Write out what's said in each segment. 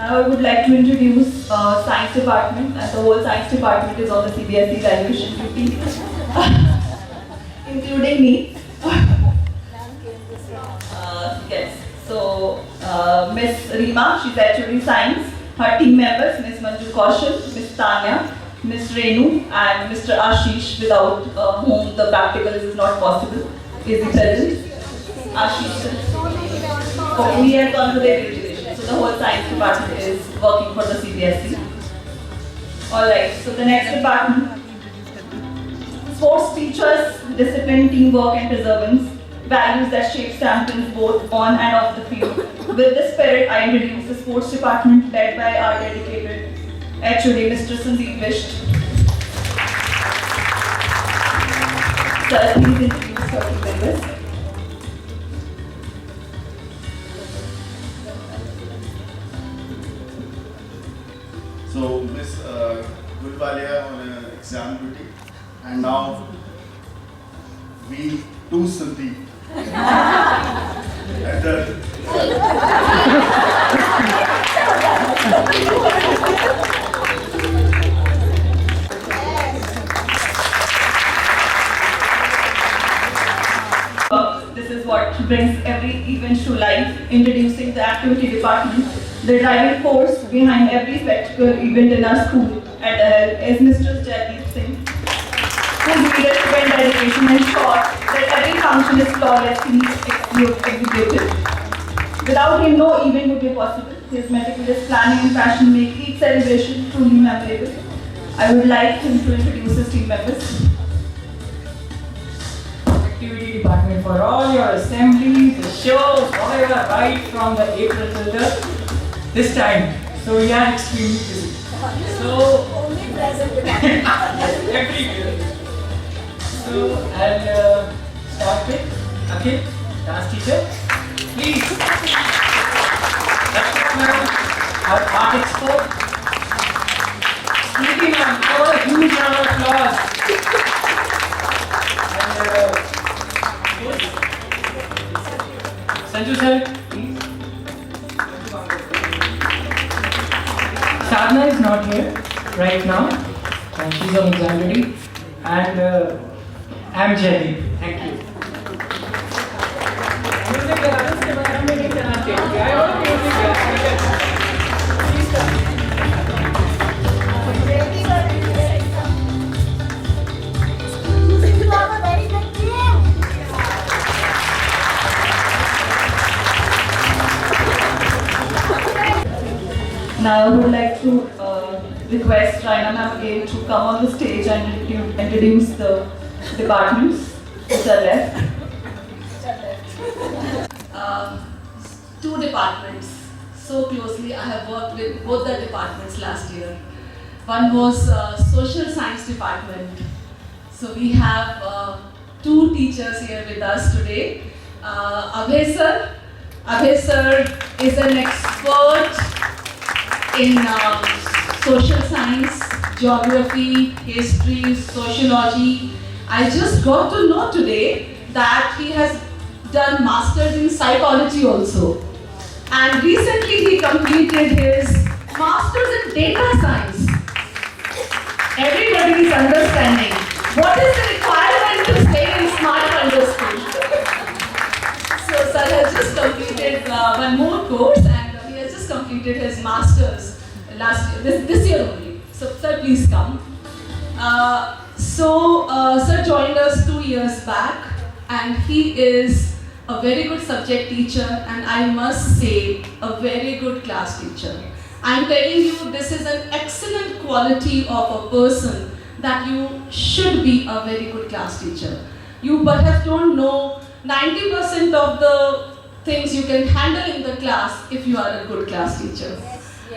Now I would like to introduce science department, and the whole science department is on the CBSE evaluation duty, including me. Yes. So Miss Rima, she's actually science. Her team members, Miss Manju Kaushal, Miss Tanya, Miss Renu, and Mr. Ashish, without whom the practical is not possible, is present. Ashish. Okay, we have gone to the evaluation. So the whole science department is working for the CBSE. Alright, so the next department, sports teachers, discipline, teamwork and perseverance, values that shape champions both on and off the field. With this spirit, I introduce the sports department led by our dedicated HOD, Mr. Sandeep Visht. Sir, please introduce your team members. So, Miss Gulwalia on an exam duty, and now we too Sandeep. And this is what brings every event to life, introducing the activity department. The driving force behind every spectacle event in our school at the helm is Mr. Jagdeep Singh, whose leadership and dedication ensure that every function is flawlessly executed. Without him, no event would be possible. His meticulous planning and passion make each celebration truly memorable. I would like him to introduce his team members. Activity department for all your assemblies, the shows, whatever, right from the April till the this time. So we are extremely busy. So Only present. everywhere. So I'll start with Akhil, dance teacher. Please. Lakshmi ma'am, our art expert. Smriti ma'am, give a huge round of applause. And Sanju sir, please. Sadhana is not here right now, and she's on exam duty. And I'm Jaideep. Thank you. Music classes के बारे में नहीं कहना चाहिए. I want music classes. Please come. You have a very good team. Now I would like to request Raina ma'am again to come on the stage and introduce the departments. Sir left. Two departments. So closely, I have worked with both the departments last year. One was social science department. So we have two teachers here with us today. Abhay sir. Abhay sir is an expert in social science, geography, history, sociology. I just got to know today that he has done masters in psychology also. And recently he completed his masters in data science. Everybody is understanding what is the requirement to stay in smart industry. So sir has just completed one more course, and he has just completed his masters last year, this year only. So sir, please come. Sir joined us 2 years back, and he is a very good subject teacher, and I must say, a very good class teacher. I'm telling you, this is an excellent quality of a person that you should be a very good class teacher. You perhaps don't know 90% of the things you can handle in the class if you are a good class teacher.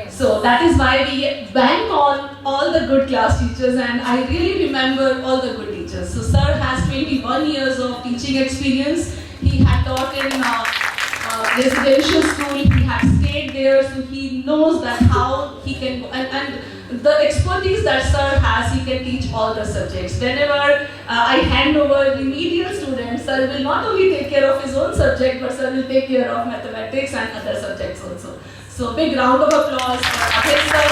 So that is why we bank on all the good class teachers, and I really remember all the good teachers. So sir has 21 years of teaching experience. He had taught in residential school, he had stayed there, so he knows that how he can, and the expertise that sir has, he can teach all the subjects. Whenever I hand over remedial students, sir will not only take care of his own subject, but sir will take care of mathematics and other subjects also. So big round of applause for Abhay sir.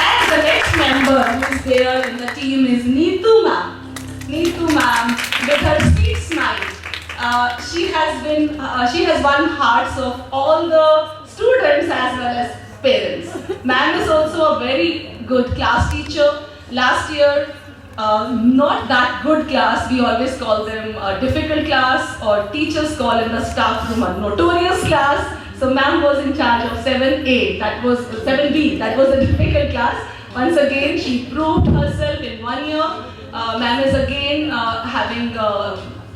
And the next member who is there in the team is Neetu ma'am. Neetu ma'am, with her sweet smile, she has won hearts of all the students as well as parents. Ma'am is also a very good class teacher. Last year, not that good class, we always call them a difficult class, or teachers call in the staff room a notorious class. So ma'am was in charge of 7A, that was 7B, that was a difficult class. Once again, she proved herself in 1 year. Ma'am is again having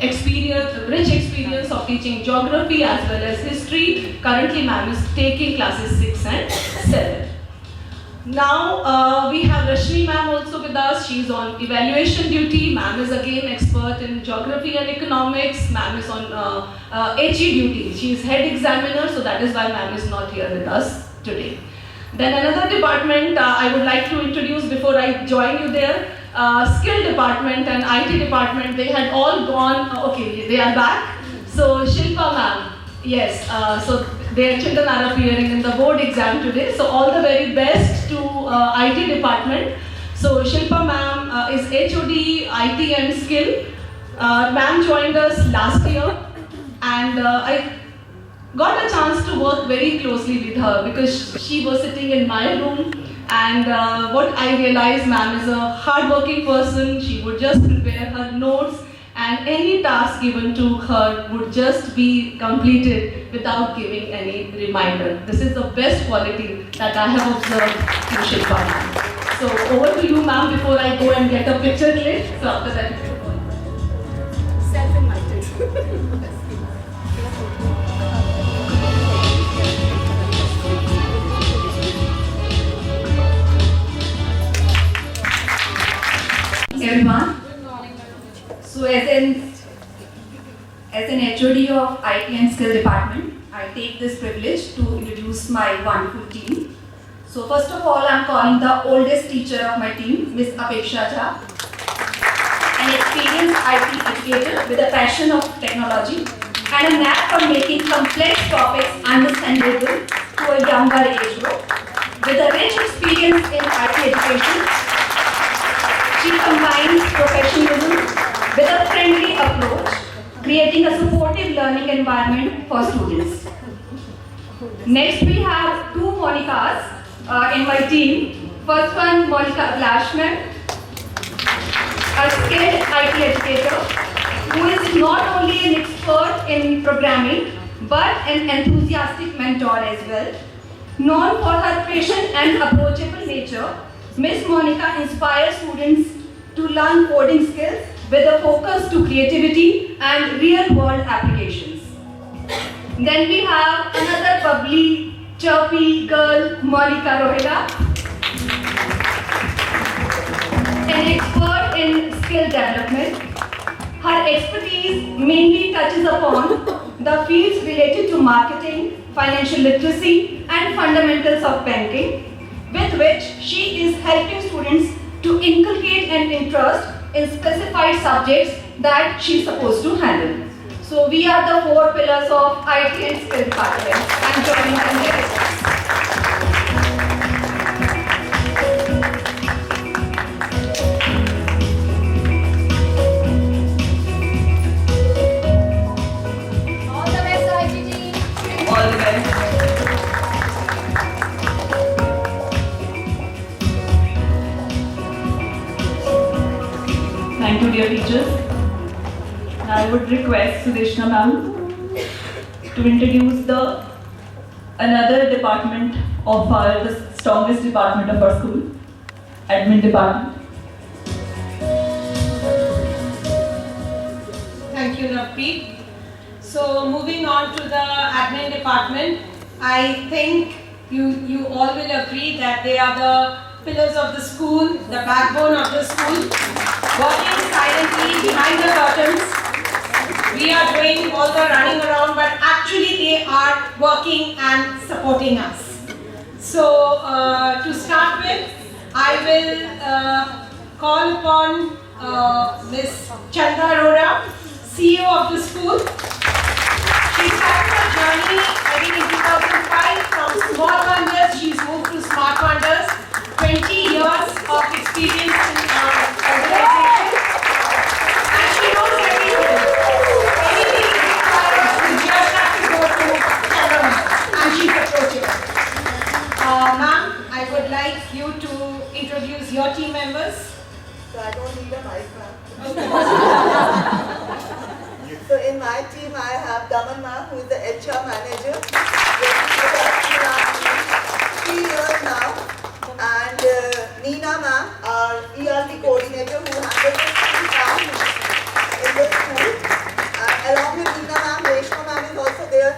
rich experience of teaching geography as well as history. Currently, ma'am is taking classes 6 and 7. Now we have Rashmi ma'am also with us. She's on evaluation duty. Ma'am is again expert in geography and economics. Ma'am is on HE duty. She is head examiner, so that is why ma'am is not here with us today. Then another department I would like to introduce before I join you there. Skill department and IT department, they had all gone, okay, they are back. So Shilpa ma'am, yes, so their children are appearing in the board exam today. So all the very best to IT department. So Shilpa ma'am is HOD, IT and skill. Ma'am joined us last year, and I got a chance to work very closely with her because she was sitting in my room. And what I realized, ma'am is a hard-working person. She would just prepare her notes, and any task given to her would just be completed without giving any reminder. This is the best quality that I have observed in Shilpa ma'am. So over to you, ma'am, before I go and get a picture clip. So after that, Self-invited. Everyone. So as an HOD of IT and Skill Department, I take this privilege to introduce my wonderful team. So first of all, I'm calling the oldest teacher of my team, Miss Apeksha Jha, an experienced IT educator with a passion of technology and a knack for making complex topics understandable to a younger age group. With a rich experience in IT education, she combines professionalism with a friendly approach, creating a supportive learning environment for students. Next, we have two Monikas in my team. First one, Monica Blashman, a skilled IT educator who is not only an expert in programming but an enthusiastic mentor as well. Known for her patient and approachable nature, Miss Monica inspires students to learn coding skills with a focus to creativity and real-world applications. Then we have another bubbly, chirpy girl, Monica Roheda, an expert in skill development. Her expertise mainly touches upon the fields related to marketing, financial literacy, and fundamentals of banking, with which she is helping students to inculcate an interest in specified subjects that she is supposed to handle. So we are the four pillars of IT and Skill Department. I'm joining them here. All the best, IT team. All the best. Thank you, dear teachers. Now I would request Sudeshna ma'am to introduce another department of the strongest department of our school, admin department. Thank you, Navpreet. So moving on to the admin department, I think you all will agree that they are the pillars of the school, the backbone of the school, working silently behind the curtains. We are doing all the running around, but actually they are working and supporting us. So to start with, I will call upon Ms. Chanda Arora, CEO of the school. She She started her journey, I think, in 2005 from Small Wonders. She's moved to Smart Wonders. 20 years of experience in our organization. And she knows everything. Anything required, you just have to go to her and she's approachable. Ma'am, I would like you to introduce your team members. So I don't need a mic, ma'am. So in my team, I have Daman ma'am, who is the HR manager. Working with us for 3 years now. And Neena ma'am, our ERP coordinator, who handles the school staff in the school. Along with Neena ma'am, Reshma ma'am is also there,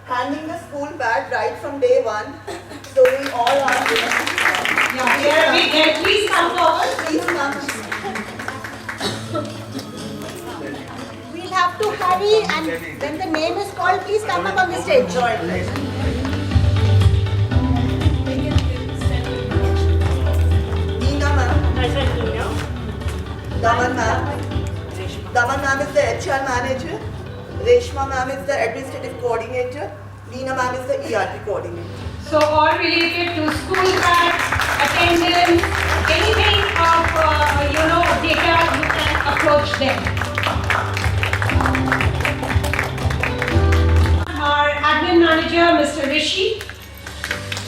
handling the school bag right from day one. So we all are here. Yeah, they are big head. Please come forward. Please come. We'll have to hurry, and when the name is called, please come up on the stage. Neena ma'am. Daman ma'am. Daman ma'am is the HR manager. Reshma ma'am is the administrative coordinator. Neena ma'am is the ERP coordinator. So all related to school bags, attendance, anything of data, you can approach them. Our admin manager, Mr. Rishi.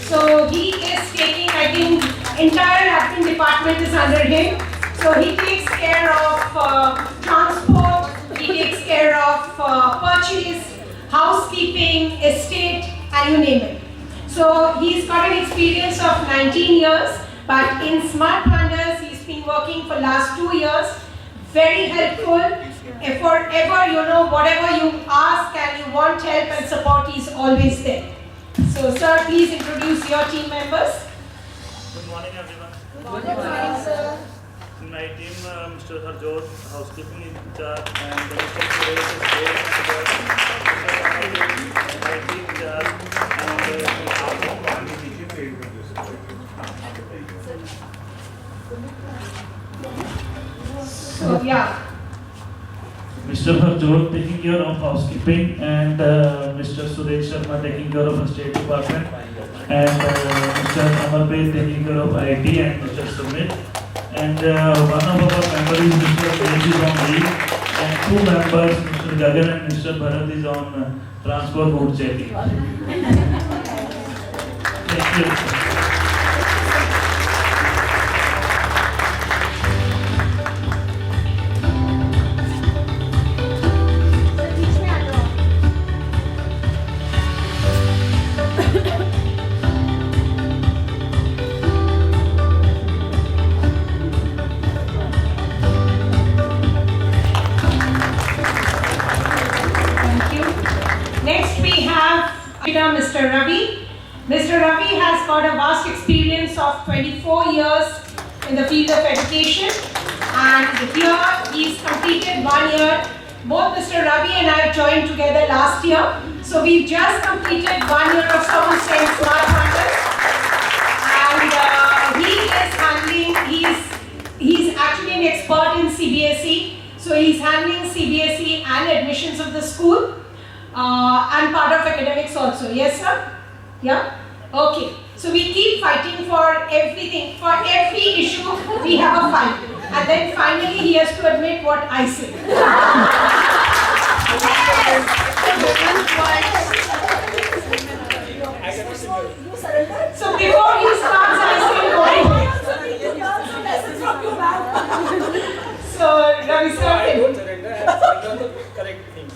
So he is taking, I think, entire admin department is under him. So he takes care of transport, he takes care of purchase, housekeeping, estate, and you name it. So he's got an experience of 19 years, but in Smart Wonders, he's been working for last 2 years. Very helpful. If forever, whatever you ask and you want help and support, he's always there. So sir, please introduce your team members. Good morning, everyone. Good morning, sir. In my team, Mr. Harjot, housekeeping in charge, and Mr. Suresh is there, and Mr. IT in charge, So yeah. Mr. Harjot taking care of housekeeping, and Mr. Suresh Sharma taking care of the State Department, and Mr. Amarpreet taking care of IT, and Mr. Sumit. And one of our members is Mr. Suresh is on leave, and 2 members, Mr. Gagan and Mr. Bharat is on transport route checking. Thank you. Next we have Mr. Ravi. Mr. Ravi has got a vast experience of 24 years in the field of education, and here he's completed 1 year. Both Mr. Ravi and I joined together last year, so we've just completed 1 year of Someone Saying Smart Wonders, and he's actually an expert in CBSE, so he's handling CBSE and admissions of the school. And part of academics also. Yes, sir? Yeah? Okay. So we keep fighting for everything. For every issue, we have a fight. And then finally, he has to admit what I say. So before he starts, I say no. So, Ravi sir, I don't surrender. I have done the correct things.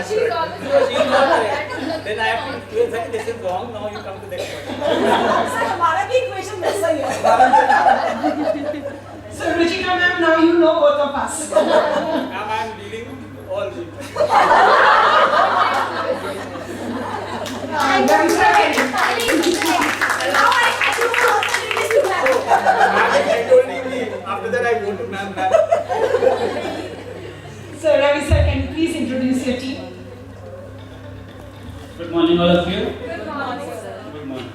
She's not correct. Then I have to say this is wrong. Now you come to the next one. So Ruchika ma'am, now you know both of us. Now I am leading all the. I told him after that I go to ma'am back. So Ravi sir, can you please introduce your team? Good morning, all of you. Good morning, sir. Good morning.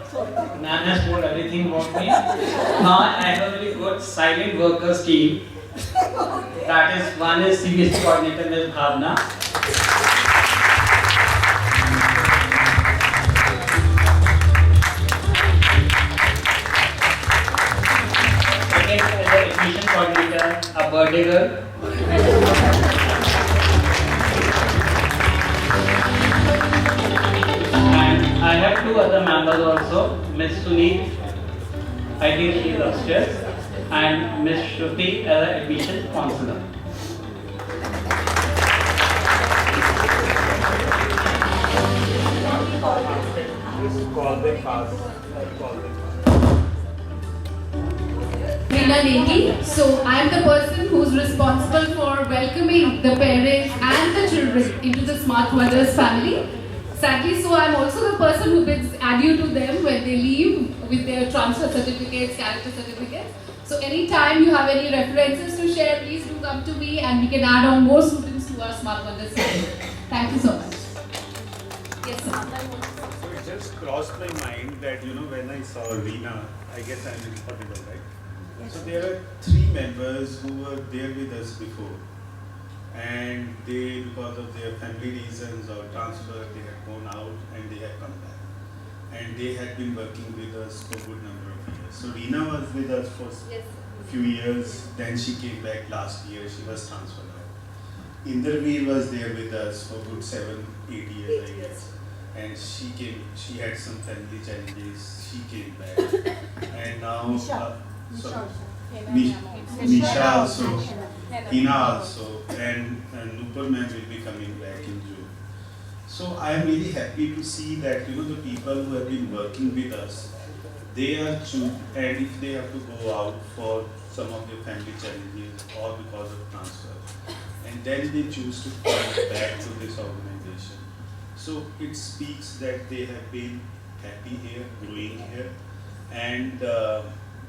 Nan has told everything about me. Now I have a very good silent workers team. That is, one is CBSE coordinator Ms. Bhavna. Second is the admission coordinator, a birthday girl. And I have two other members also, Ms. Sunit, I think she is upstairs, and Ms. Shruti as an admission counselor. Reena Negi. So I am the person who is responsible for welcoming the parents and the children into the Smart Wonders family. Sadly, so I am also the person who bids adieu to them when they leave with their transfer certificates, character certificates. So anytime you have any references to share, please do come to me and we can add on more students to our Smart Wonders family. Thank you so much. Yes, sir. So it just crossed my mind that, when I saw Reena, I guess I'm audible, right? Yes. So there are 3 members who were there with us before. And they, because of their family reasons or transfer, they had gone out and they had come back. And they had been working with us for a good number of years. So Reena was with us for a few years, then she came back last year, she was transferred out. Inderveer was there with us for good 7-8 years, I guess. And she had some family challenges, she came back. And now, Nisha also, Tina also, and Nupur ma'am will be coming back in June. So I am really happy to see that the people who have been working with us, they are and if they have to go out for some of their family challenges or because of transfer, and then they choose to come back to this organization. So it speaks that they have been happy here, growing here, and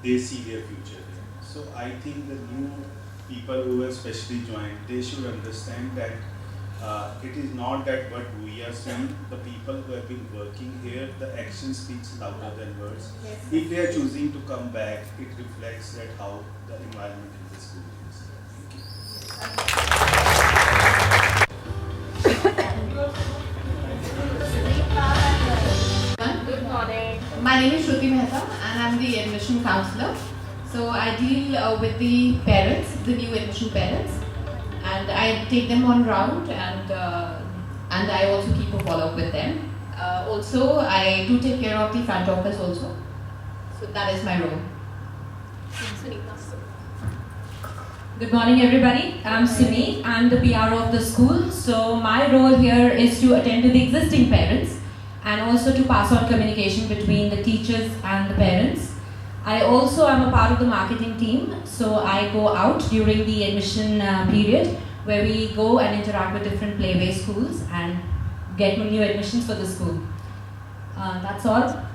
they see their future here. So I think the new people who have specially joined, they should understand that it is not that what we are saying, the people who have been working here, the action speaks louder than words. Yes. If they are choosing to come back, it reflects that how the environment in the school is. Thank you. Good morning. My name is Shruti Mehta and I'm the admission counselor. So I deal with the parents, the new admission parents, and I take them on round and I also keep a follow-up with them. Also, I do take care of the front office also. So that is my role. Good morning everybody, I'm Suni, I'm the PR of the school. So my role here is to attend to the existing parents and also to pass on communication between the teachers and the parents. I also am a part of the marketing team, so I go out during the admission period where we go and interact with different playway schools and get new admissions for the school. That's all.